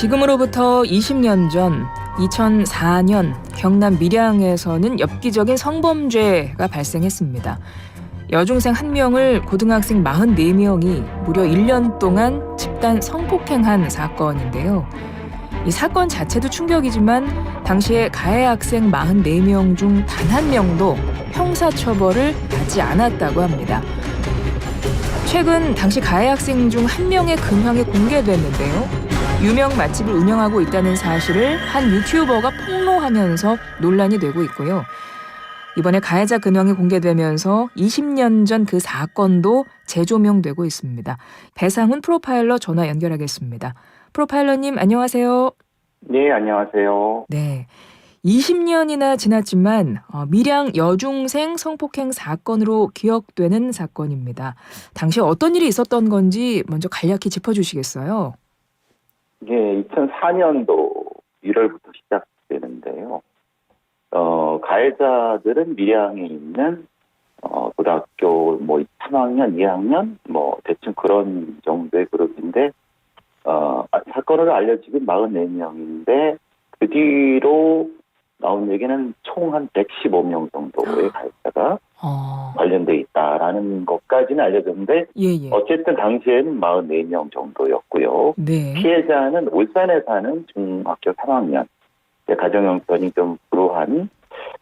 지금으로부터 20년 전 2004년 경남 밀양에서는 엽기적인 성범죄가 발생했습니다. 여중생 1명을 고등학생 44명이 무려 1년 동안 집단 성폭행한 사건인데요. 이 사건 자체도 충격이지만 당시에 가해 학생 44명 중 단 한 명도 형사처벌을 받지 않았다고 합니다. 최근 당시 가해 학생 중 한 명의 근황이 공개됐는데요. 유명 맛집을 운영하고 있다는 사실을 한 유튜버가 폭로하면서 논란이 되고 있고요. 이번에 가해자 근황이 공개되면서 20년 전 그 사건도 재조명되고 있습니다. 배상훈 프로파일러 전화 연결하겠습니다. 프로파일러님 안녕하세요. 네, 안녕하세요. 네, 20년이나 지났지만 밀양 여중생 성폭행 사건으로 기억되는 사건입니다. 당시 어떤 일이 있었던 건지 먼저 간략히 짚어주시겠어요? 네, 2004년도 1월부터 시작되는데요. 가해자들은 밀양에 있는 고등학교 3학년, 2학년 대충 그런 정도의 그룹인데 사건으로 알려지긴 44명인데 그 뒤로 나온 얘기는 총 한 115명 정도의 가해자가 관련돼 있다라는 것까지는 알려졌는데 예. 어쨌든 당시에는 44명 정도였고요. 네. 피해자는 울산에 사는 중학교 3학년, 가정 형편이 좀 불우한,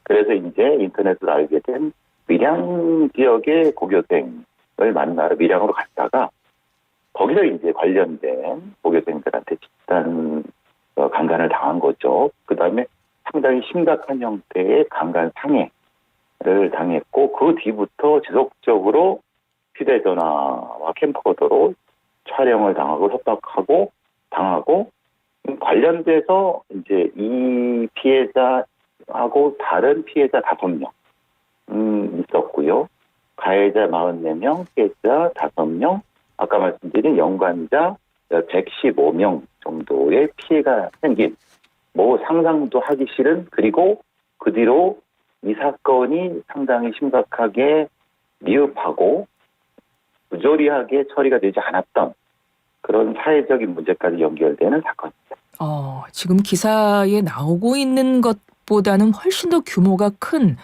그래서 이제 인터넷으로 알게 된 밀양 지역의 고교생을 만나러 밀양으로 갔다가 거기서 이제 관련된 고교생들한테 집단 강간을 당한 거죠. 그 다음에 상당히 심각한 형태의 강간 상해를 당했고 그 뒤부터 지속적으로 휴대전화와 캠코더로 촬영을 당하고 협박하고 당하고 관련돼서 이제 이 피해자하고 다른 피해자 5명 있었고요. 가해자 44명, 피해자 5명, 아까 말씀드린 연관자 115명 정도의 피해가 생긴 상상도 하기 싫은, 그리고 그 뒤로 이 사건이 상당히 심각하게 미흡하고 부조리하게 처리가 되지 않았던 그런 사회적인 문제까지 연결되는 사건입니다. 지금 기사에 나오고 있는 것보다는 훨씬 더 규모가 큰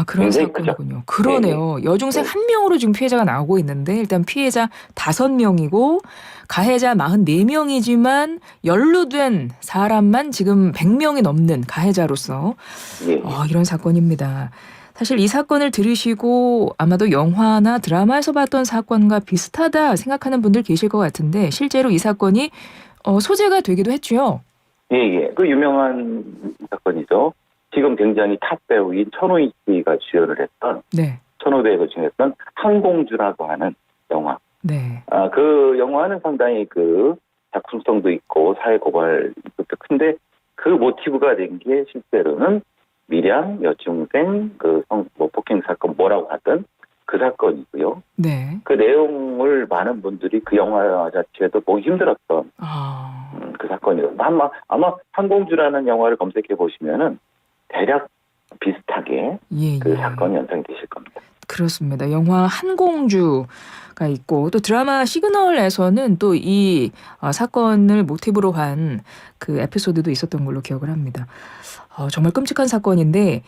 그런 사건이군요. 크죠. 그러네요. 네. 여중생 1명으로 지금 피해자가 나오고 있는데 일단 피해자 5명이고 가해자 44명이지만 연루된 사람만 지금 100명이 넘는 가해자로서 이런 사건입니다. 사실 이 사건을 들으시고 아마도 영화나 드라마에서 봤던 사건과 비슷하다 생각하는 분들 계실 것 같은데 실제로 이 사건이 소재가 되기도 했죠. 예. 그 유명한 사건이죠. 지금 굉장히 탑 배우인 천호희 씨가 주연을 했던, 천호대에서 주연했던 항공주라고 하는 영화. 네. 그 영화는 상당히 그 작품성도 있고 사회 고발도 큰데 그 모티브가 된 게 실제로는 밀양 여중생 폭행 사건 뭐라고 하든 그 사건이고요. 네. 그 내용을 많은 분들이 그 영화 자체도 보기 힘들었던 그 사건이거든요. 아마 항공주라는 영화를 검색해 보시면은 대략 비슷하게 그 사건이 연상이 되실 겁니다. 그렇습니다. 영화 한공주가 있고 또 드라마 시그널에서는 또 이 사건을 모티브로 한 그 에피소드도 있었던 걸로 기억을 합니다. 정말 끔찍한 사건인데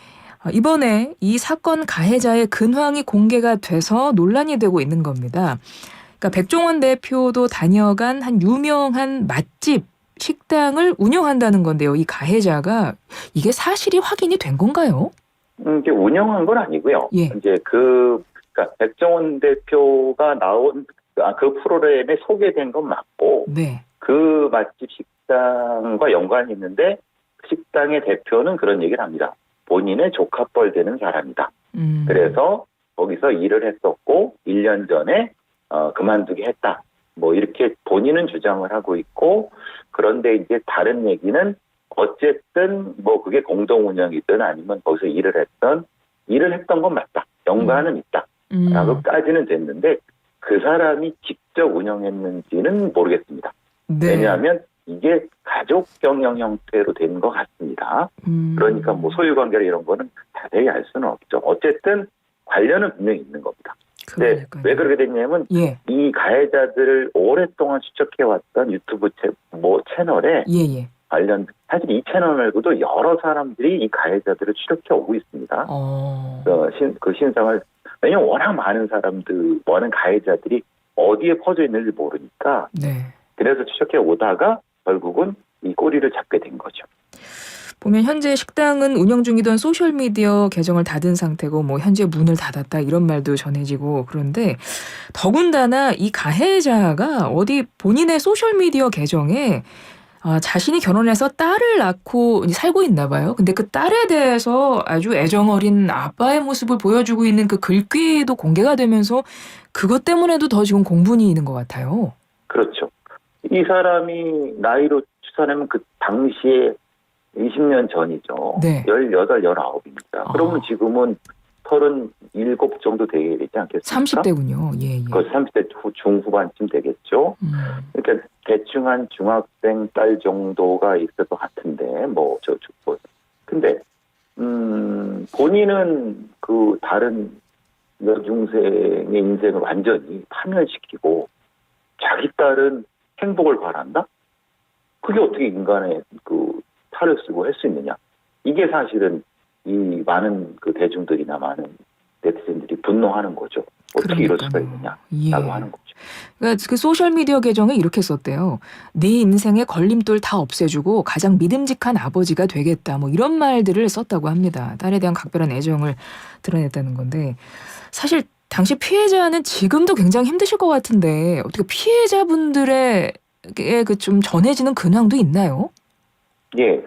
이번에 이 사건 가해자의 근황이 공개가 돼서 논란이 되고 있는 겁니다. 그러니까 백종원 대표도 다녀간 한 유명한 맛집 식당을 운영한다는 건데요. 이 가해자가 이게 사실이 확인이 된 건가요? 이게 운영한 건 아니고요. 이제 그러니까 백종원 대표가 나온 그 프로그램에 소개된 건 맞고, 그 맛집 식당과 연관이 있는데 식당의 대표는 그런 얘기를 합니다. 본인의 조카뻘 되는 사람이다. 그래서 거기서 일을 했었고 1년 전에 그만두게 했다. 이렇게 본인은 주장을 하고 있고, 그런데 이제 다른 얘기는 어쨌든 그게 공동 운영이든 아니면 거기서 일을 했던 건 맞다. 연관은 있다. 라고까지는 됐는데 그 사람이 직접 운영했는지는 모르겠습니다. 왜냐하면 이게 가족 경영 형태로 된 것 같습니다. 그러니까 소유 관계나 이런 거는 자세히 알 수는 없죠. 어쨌든 관련은 분명히 있는 겁니다. 근데 왜 그렇게 됐냐면 예. 이 가해자들을 오랫동안 추적해왔던 유튜브 채널에 예. 관련 사실 이 채널 말고도 여러 사람들이 이 가해자들을 추적해 오고 있습니다. 그 신상을 왜냐면 워낙 많은 사람들, 많은 가해자들이 어디에 퍼져 있는지 모르니까 네. 그래서 추적해 오다가 결국은 이 꼬리를 잡게 된 거죠. 보면 현재 식당은 운영 중이던 소셜미디어 계정을 닫은 상태고 뭐 현재 문을 닫았다 이런 말도 전해지고 그런데 더군다나 이 가해자가 어디 본인의 소셜미디어 계정에 자신이 결혼해서 딸을 낳고 살고 있나 봐요. 근데 그 딸에 대해서 아주 애정어린 아빠의 모습을 보여주고 있는 그 글귀도 공개가 되면서 그것 때문에도 더 지금 공분이 있는 것 같아요. 그렇죠. 이 사람이 나이로 추산하면 그 당시에 20년 전이죠. 네. 18, 19입니다. 그러면 지금은 37 정도 되게 되지 않겠습니까? 30대군요. 예. 그 30대 중후반쯤 되겠죠. 그러니까 대충 한 중학생 딸 정도가 있을 것 같은데 근데 본인은 그 다른 여중생의 인생을 완전히 파멸시키고 자기 딸은 행복을 바란다? 그게 어떻게 인간의 그 탈을 쓰고 할 수 있느냐? 이게 사실은 이 많은 그 대중들이나 많은 네티즌들이 분노하는 거죠. 어떻게 이럴 수가 있느냐라고 하는 거죠. 그러니까 그 소셜 미디어 계정에 이렇게 썼대요. 네 인생의 걸림돌 다 없애주고 가장 믿음직한 아버지가 되겠다. 뭐 이런 말들을 썼다고 합니다. 딸에 대한 각별한 애정을 드러냈다는 건데 사실 당시 피해자는 지금도 굉장히 힘드실 것 같은데 어떻게 피해자분들의 그 좀 전해지는 근황도 있나요? 예.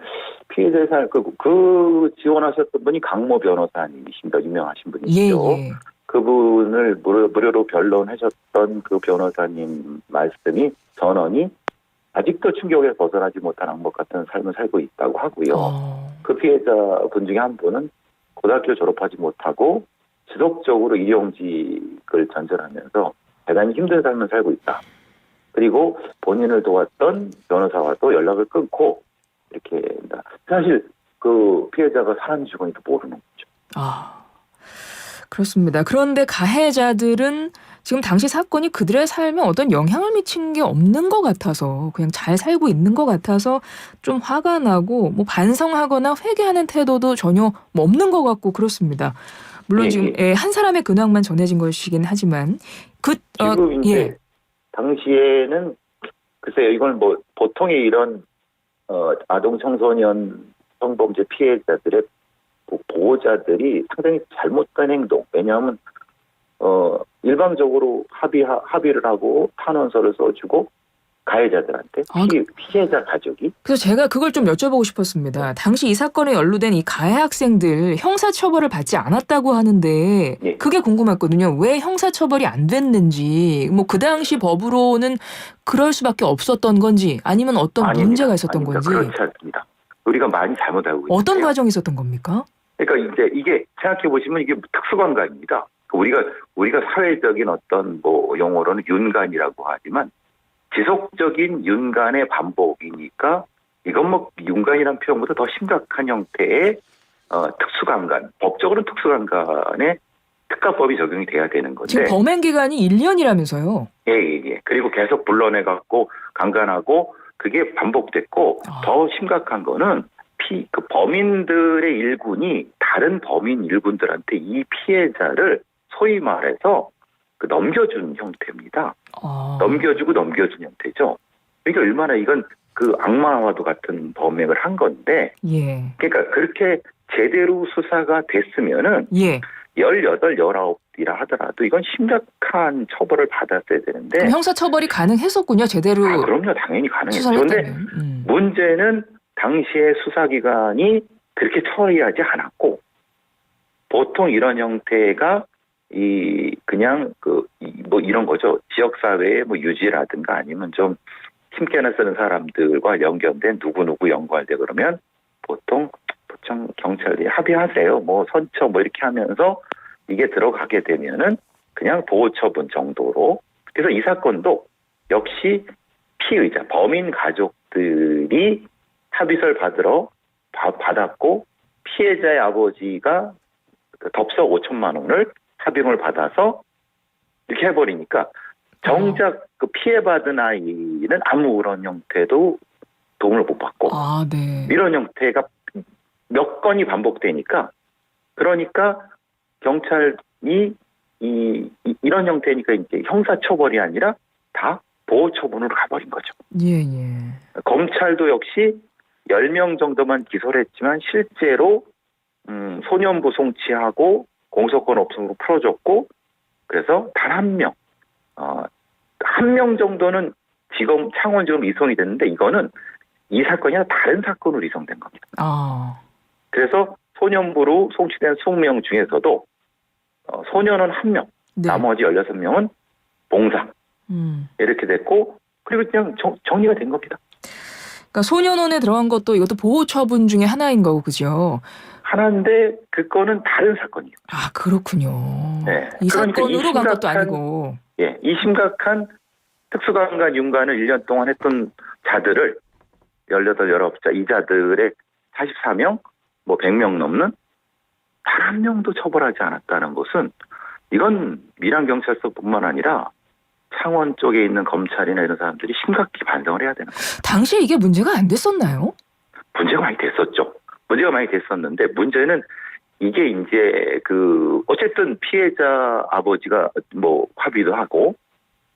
피해자의 삶, 그 지원하셨던 분이 강모 변호사님이십니다. 유명하신 분이시죠. 예. 그분을 무료로 변론하셨던 그 변호사님 말씀이 전원이 아직도 충격에 벗어나지 못한 악몽 같은 삶을 살고 있다고 하고요. 그 피해자분 중에 한 분은 고등학교 졸업하지 못하고 지속적으로 일용직을 전전하면서 대단히 힘든 삶을 살고 있다. 그리고 본인을 도왔던 변호사와도 연락을 끊고 이렇게 사실 그 피해자가 사람 죽으니까 모르는 거죠. 그렇습니다. 그런데 가해자들은 지금 당시 사건이 그들의 삶에 어떤 영향을 미친 게 없는 것 같아서 그냥 잘 살고 있는 것 같아서 좀 화가 나고 뭐 반성하거나 회개하는 태도도 전혀 없는 것 같고 그렇습니다. 물론 지금 한 사람의 근황만 전해진 것이긴 하지만 지금 이제 당시에는 글쎄요 이건 뭐 보통의 이런 아동 청소년 성범죄 피해자들의 보호자들이 상당히 잘못된 행동. 왜냐하면 일방적으로 합의를 하고 탄원서를 써주고 가해자들한테 피해자 가족이. 그래서 제가 그걸 좀 여쭤보고 싶었습니다. 당시 이 사건에 연루된 이 가해 학생들 형사처벌을 받지 않았다고 하는데 그게 궁금했거든요. 왜 형사처벌이 안 됐는지 뭐 그 당시 법으로는 그럴 수밖에 없었던 건지 아니면 어떤 문제가 있었던 건지. 그렇지 않습니다. 우리가 많이 잘못 알고 있어요. 어떤 과정이 있었던 겁니까? 그러니까 이제 이게 생각해 보시면 이게 특수관가입니다. 우리가 사회적인 어떤 뭐 용어로는 윤간이라고 하지만 지속적인 윤간의 반복이니까 이건 뭐 윤간이라는 표현보다 더 심각한 형태의 특수강간, 법적으로는 특수강간의 특가법이 적용이 돼야 되는 건데 지금 범행 기간이 1년이라면서요? 예. 그리고 계속 불러내갖고 강간하고 그게 반복됐고 더 심각한 거는 그 범인들의 일군이 다른 범인 일군들한테 이 피해자를 소위 말해서 넘겨준 형태입니다. 넘겨준 형태죠. 그러니까 얼마나 이건 그 악마와도 같은 범행을 한 건데, 그러니까 그렇게 제대로 수사가 됐으면은 18, 19이라 하더라도 이건 심각한 처벌을 받았어야 되는데. 그럼 형사 처벌이 가능했었군요, 제대로. 그럼요, 당연히 가능했죠. 그런데 문제는 당시의 수사기관이 그렇게 처리하지 않았고, 보통 이런 형태가 그냥 뭐 이런 거죠. 지역사회의 뭐 유지라든가 아니면 좀 힘께나 쓰는 사람들과 연결된 누구 연구할 때 그러면 보통 경찰이 합의하세요. 뭐 선처 뭐 이렇게 하면서 이게 들어가게 되면은 그냥 보호처분 정도로. 그래서 이 사건도 역시 피의자, 범인 가족들이 합의서를 받았고 피해자의 아버지가 덥석 5천만 원을 합의금을 받아서 이렇게 해버리니까 정작 그 피해받은 아이는 아무런 형태도 도움을 못 받고 네. 이런 형태가 몇 건이 반복되니까 그러니까 경찰이 이런 형태니까 이제 형사처벌이 아니라 다 보호처분으로 가버린 거죠. 예. 검찰도 역시 10명 정도만 기소를 했지만 실제로 소년부 송치하고 공소권 없음으로 풀어줬고 그래서 단 한 명, 한 명 정도는 지금 창원지검 이송이 됐는데 이거는 이 사건이 아니라 다른 사건으로 이송된 겁니다. 그래서 소년부로 송치된 20명 중에서도 소년은 1명, 네. 나머지 16명은 봉상 이렇게 됐고 그리고 그냥 정리가 된 겁니다. 그러니까 소년원에 들어간 것도 이것도 보호 처분 중에 하나인 거고 그죠? 하나인데 그거는 다른 사건이에요. 그렇군요. 네. 이 그러니까 사건으로 간 것도 아니고. 예, 이 심각한 특수강간 윤관을 1년 동안 했던 자들을 18, 19자 이 자들의 44명, 100명 넘는 단 한 명도 처벌하지 않았다는 것은 이건 밀양경찰서뿐만 아니라 창원 쪽에 있는 검찰이나 이런 사람들이 심각히 반성을 해야 되는 거예요. 당시에 이게 문제가 안 됐었나요? 문제가 많이 됐었죠. 문제가 많이 됐었는데 문제는 이게 이제 어쨌든 피해자 아버지가 합의도 하고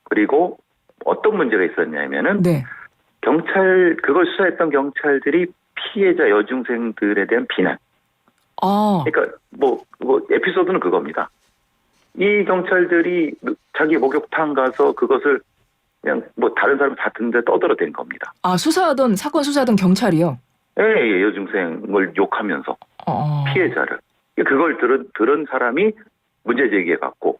그리고 어떤 문제가 있었냐면은 네. 그걸 수사했던 경찰들이 피해자 여중생들에 대한 비난. 그러니까 에피소드는 그겁니다. 이 경찰들이 자기 목욕탕 가서 그것을 그냥 다른 사람 다듣는데 떠들어댄 겁니다. 사건 수사하던 경찰이요? 예, 여중생을 욕하면서 피해자를. 그걸 들은 사람이 문제 제기해갖고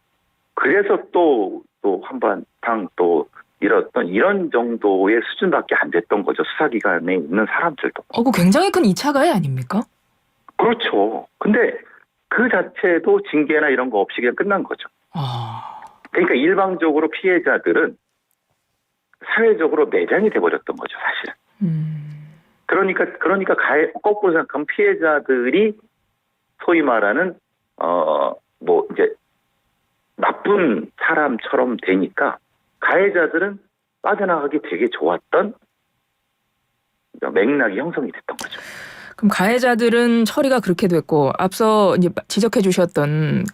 그래서 또 한바탕 또 이런 정도의 수준밖에 안 됐던 거죠. 수사기관에 있는 사람들도. 그거 굉장히 큰 2차 가해 아닙니까? 그렇죠. 근데 그 자체도 징계나 이런 거 없이 그냥 끝난 거죠. 그러니까 일방적으로 피해자들은 사회적으로 매장이 돼버렸던 거죠, 사실은. 그러니까 거꾸로 생각하면 피해자들이 소위 말하는 이제 나쁜 사람처럼 되니까 가해자들은 빠져나가기 되게 좋았던 맥락이 형성이 됐던 거죠. 그럼 가해자들은 처리가 그렇게 됐고 앞서 이제 지적해 주셨던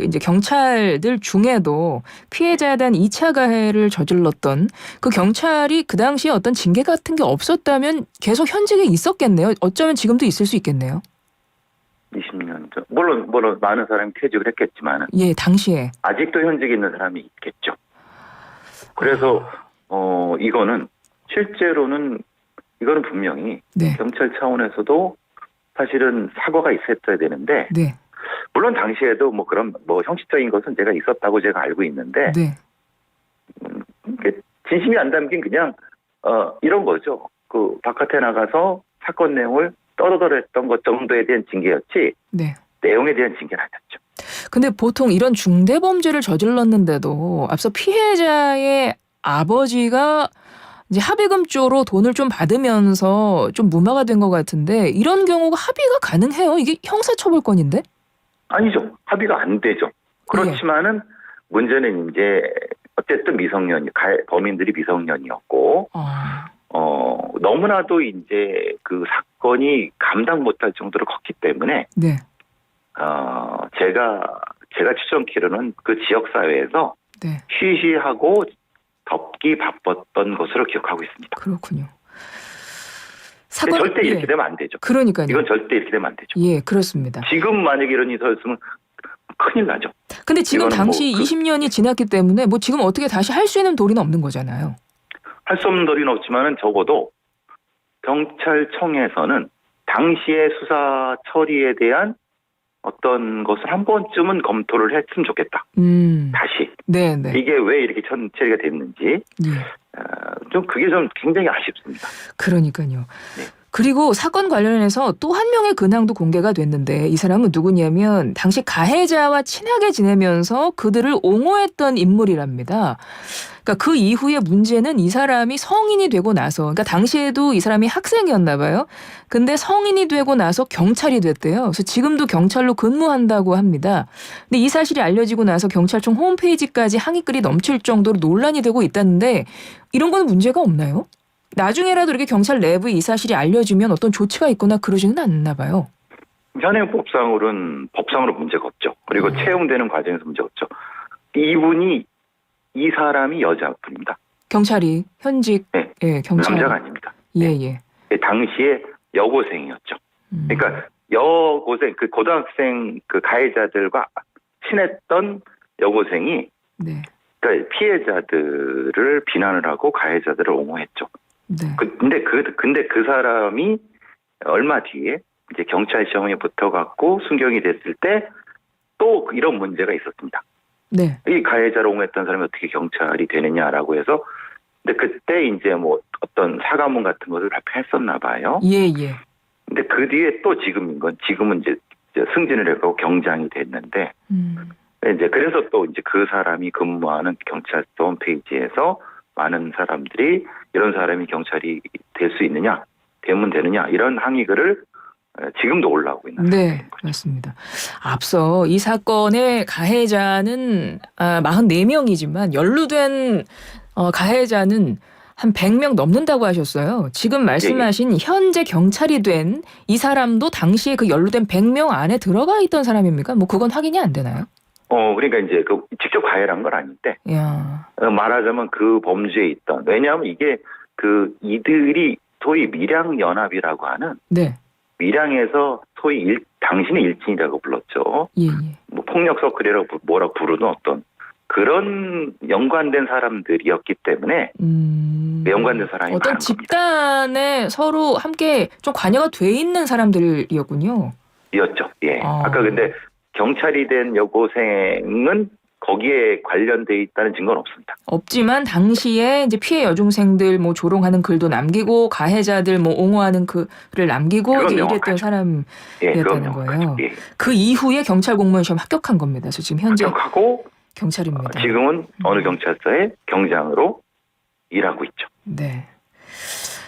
이제 경찰들 중에도 피해자에 대한 2차 가해를 저질렀던 그 경찰이 그 당시에 어떤 징계 같은 게 없었다면 계속 현직에 있었겠네요. 어쩌면 지금도 있을 수 있겠네요. 20년 전. 물론 많은 사람이 퇴직을 했겠지만 예, 당시에 아직도 현직에 있는 사람이 있겠죠. 그래서 이거는 실제로는 이거는 분명히 네. 경찰 차원에서도 사실은 사과가 있었어야 되는데 네. 물론 당시에도 그런 형식적인 것은 제가 있었다고 제가 알고 있는데 네. 진심이 안 담긴 그냥 이런 거죠. 바깥에 나가서 사건 내용을 떠들어댔던 것 정도에 대한 징계였지 네. 내용에 대한 징계는 아니었죠. 근데 보통 이런 중대 범죄를 저질렀는데도 앞서 피해자의 아버지가 이제 합의금 쪽으로 돈을 좀 받으면서 좀 무마가 된 것 같은데 이런 경우가 합의가 가능해요? 이게 형사처벌권인데? 아니죠. 합의가 안 되죠. 그렇지만은 문제는 이제 어쨌든 범인들이 미성년이었고 너무나도 이제 그 사건이 감당 못할 정도로 컸기 때문에 네. 제가 추정키로는 그 지역 사회에서 네. 쉬쉬하고 덮기 바빴던 것으로 기억하고 있습니다. 그렇군요. 절대 이렇게 되면 안 되죠. 그러니까요. 이건 절대 이렇게 되면 안 되죠. 예, 그렇습니다. 지금 만약에 이런 일이 있었으면 큰일 나죠. 근데 지금 당시 20년이 지났기 때문에 지금 어떻게 다시 할 수 있는 도리는 없는 거잖아요. 할 수 없는 도리는 없지만은 적어도 경찰청에서는 당시의 수사 처리에 대한 어떤 것을 한 번쯤은 검토를 했으면 좋겠다. 다시. 네네. 이게 왜 이렇게 처리가 됐는지. 좀 그게 좀 굉장히 아쉽습니다. 그러니까요. 네. 그리고 사건 관련해서 또 한 명의 근황도 공개가 됐는데 이 사람은 누구냐면 당시 가해자와 친하게 지내면서 그들을 옹호했던 인물이랍니다. 그러니까 그 이후에 문제는 이 사람이 성인이 되고 나서, 그러니까 당시에도 이 사람이 학생이었나 봐요. 근데 성인이 되고 나서 경찰이 됐대요. 그래서 지금도 경찰로 근무한다고 합니다. 근데 이 사실이 알려지고 나서 경찰청 홈페이지까지 항의글이 넘칠 정도로 논란이 되고 있다는데 이런 건 문제가 없나요? 나중에라도 이렇게 경찰 내부에 이 사실이 알려지면 어떤 조치가 있거나 그러지는 않나 봐요. 현행법상으로는 법상으로 문제가 없죠. 그리고 채용되는 과정에서 문제가 없죠. 이 사람이 여자분입니다. 경찰이 현직 네. 예, 경찰 남자가 아닙니다. 예. 당시에 여고생이었죠. 그러니까 여고생 그 고등학생 그 가해자들과 친했던 여고생이 네. 그러니까 피해자들을 비난을 하고 가해자들을 옹호했죠. 네. 근데 그 사람이 얼마 뒤에 이제 경찰 시험에 붙어갖고 순경이 됐을 때 또 이런 문제가 있었습니다. 네. 이 가해자를 옹호했던 사람이 어떻게 경찰이 되느냐라고 해서 근데 그때 이제 뭐 어떤 사과문 같은 것을 발표했었나 봐요. 예. 근데 그 뒤에 또 지금은 이제 승진을 해가고 경장이 됐는데 이제 그래서 또 이제 그 사람이 근무하는 경찰서 홈페이지에서 많은 사람들이 이런 사람이 경찰이 될 수 있느냐, 되면 되느냐 이런 항의글을 지금도 올라오고 있는 네, 맞습니다. 앞서 이 사건의 가해자는 44명이지만 연루된 가해자는 한 100명 넘는다고 하셨어요. 지금 말씀하신 현재 경찰이 된 이 사람도 당시에 그 연루된 100명 안에 들어가 있던 사람입니까? 뭐 그건 확인이 안 되나요? 그러니까 이제 그 직접 가해한 건 아닌데 말하자면 그 범죄에 있던 왜냐하면 이게 그 이들이 소위 밀양연합이라고 하는 네. 밀양에서 소위 당신의 일진이라고 불렀죠. 예. 뭐 폭력 서클이라고 뭐라고 부르는 어떤 그런 연관된 사람들이었기 때문에 연관된 사람이 어떤 많은 집단에 서로 함께 좀 관여가 돼 있는 사람들이었군요. 이었죠. 예. 아까 근데 경찰이 된 여고생은 거기에 관련돼 있다는 증거는 없습니다. 없지만 당시에 이제 피해 여중생들 뭐 조롱하는 글도 남기고 가해자들 뭐 옹호하는 글을 남기고 이제 이랬던 사람이었다는 거예요. 예. 그 이후에 경찰 공무원 시험 합격한 겁니다. 그래서 지금 현재 합격하고 경찰입니다. 지금은 어느 경찰서에 경장으로 일하고 있죠. 네.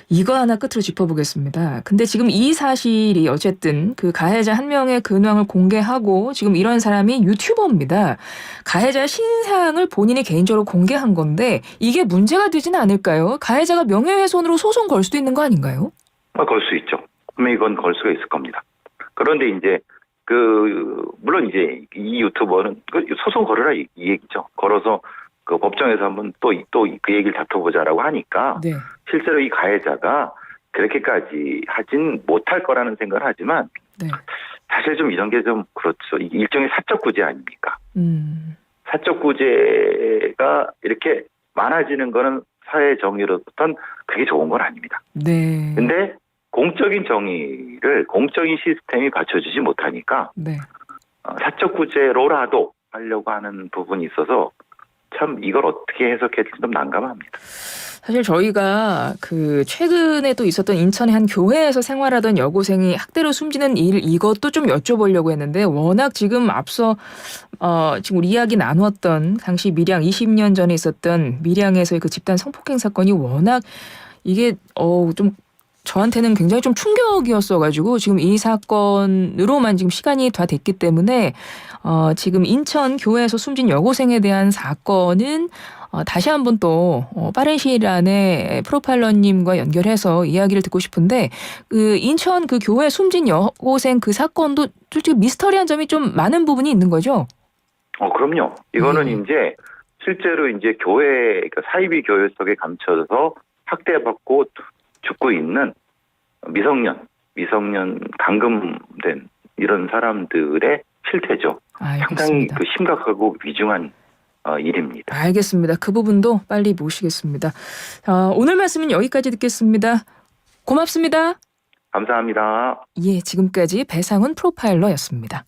이거 하나 끝으로 짚어보겠습니다. 근데 지금 이 사실이 어쨌든 그 가해자 한 명의 근황을 공개하고 지금 이런 사람이 유튜버입니다. 가해자의 신상을 본인이 개인적으로 공개한 건데 이게 문제가 되지는 않을까요? 가해자가 명예훼손으로 소송 걸 수도 있는 거 아닌가요? 걸 수 있죠. 그러면 이건 걸 수가 있을 겁니다. 그런데 이제 물론 이제 이 유튜버는 소송 걸어라 이 얘기죠. 걸어서 그 법정에서 한번 또 그 얘기를 다퉈보자라고 하니까 네. 실제로 이 가해자가 그렇게까지 하진 못할 거라는 생각을 하지만 네. 사실 좀 이런 게 좀 그렇죠. 이게 일종의 사적 구제 아닙니까? 사적 구제가 이렇게 많아지는 거는 사회 정의로부터는 그게 좋은 건 아닙니다. 네. 근데 공적인 정의를 공적인 시스템이 받쳐주지 못하니까 네. 사적 구제로라도 하려고 하는 부분이 있어서 참 이걸 어떻게 해석해야 될지 좀 난감합니다. 사실 저희가 그 최근에 또 있었던 인천의 한 교회에서 생활하던 여고생이 학대로 숨지는 일 이것도 좀 여쭤보려고 했는데 워낙 지금 앞서 지금 우리 이야기 나누었던 당시 밀양 20년 전에 있었던 밀양에서의 그 집단 성폭행 사건이 워낙 이게 좀 저한테는 굉장히 좀 충격이었어가지고 지금 이 사건으로만 지금 시간이 다 됐기 때문에 지금 인천 교회에서 숨진 여고생에 대한 사건은 다시 한번 또 빠른 시일 안에 프로파일러님과 연결해서 이야기를 듣고 싶은데 그 인천 그 교회 숨진 여고생 그 사건도 솔직히 미스터리한 점이 좀 많은 부분이 있는 거죠? 그럼요. 이거는 이제 실제로 이제 그러니까 사이비 교회 속에 감춰져서 학대받고 죽고 있는 미성년 감금된 이런 사람들의 실태죠. 상당히 심각하고 위중한 일입니다. 알겠습니다. 그 부분도 빨리 모시겠습니다. 오늘 말씀은 여기까지 듣겠습니다. 고맙습니다. 감사합니다. 예, 지금까지 배상훈 프로파일러였습니다.